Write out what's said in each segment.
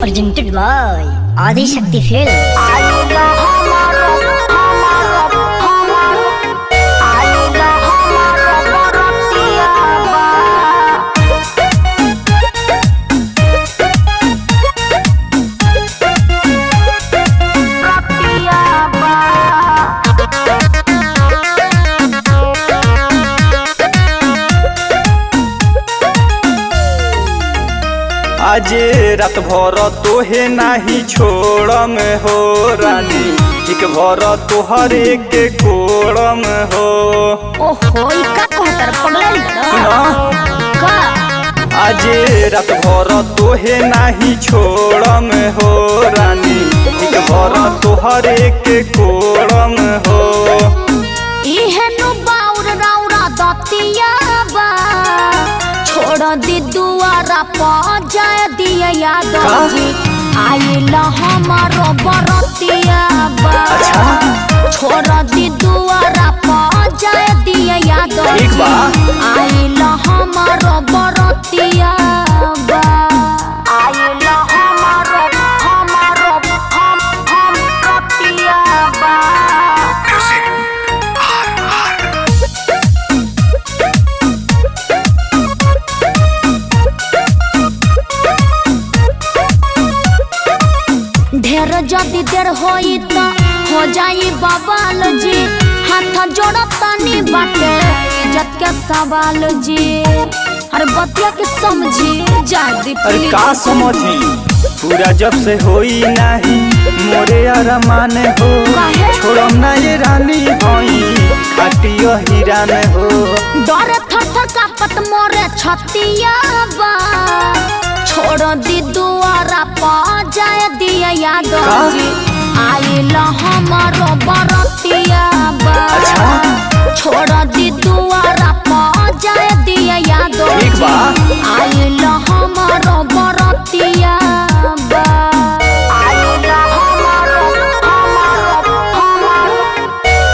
Presented by Adi Shakti Films. आज रात भर तोहे नाही छोड़म हो रानी, एक भर तोहरे के कोड़म हो। ओहो का कहतर पगलल सुना का आज रात भर तोहे नाही छोड़म हो रानी, एक भर तोहरे के कोड़म हो। इहनु बाउर राउरा दतिया बा छोड़ दी दुआरा पा जाए दिया याद जी आइला हमारो बरतिया बा। अच्छा छोड़ दी दुआरा पा जाए दिया याद ठीक बा। आइला हमारो बरतिया बा। आइला हमारो हम बरतिया बा। ढेर जदी देर होई त हो जाई बवाल जी, हाथ जोड़तानी बाटे इज्जत के सवाल जी। अरे बतिया के समझी जादी अरे का समझी पूरा जब से होई नहीं मोरे अरमान हो। काहे? छोड़म ना ये रानी होई खाटियो हिरान हो। डर थर कापत मोरे छतिया बा छोड़ दी दुआरा पा जाए दिया याद जी आइला हमारो बरतिया बा। अच्छा छोड़ दी दुआरा पा जाए दिया याद ठीक बा। आइला हमारो बरतिया बा। आइला हमारो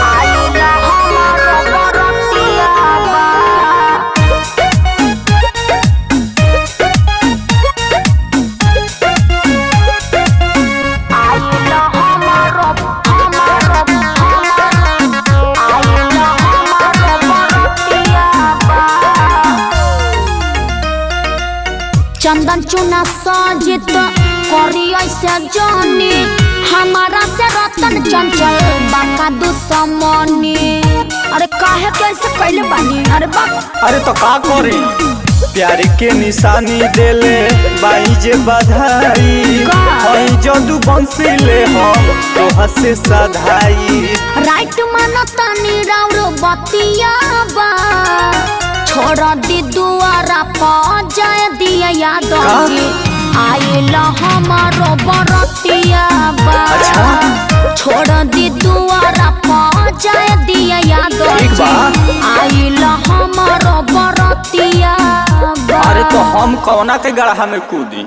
आइला हमारो बरतिया बा। आइला हमारो आइला हमारो बरतिया बा। चंदन चुना सजित करी ऐसे जानी हमारा से रतन चंचल बाका दुश्मनी। अरे काहे कैसे कैले बानी अरे बाप। अरे तो का करे प्यार के निशानी देले बाई जे बधाई का? हई जदू बंसी ले हम तोह से सधाई। राइट मानतानी राउर बतिया बा छोड़ दी दुआरा पा जाए दिया याद जी आइला हमारो बरतिया बा। अच्छा छोड़ दी दुआरा पा जाए दिया याद ठीक बा। आइला हमारो बरतिया बा। अरे तो हम कौना के गढ़ा में कूदी।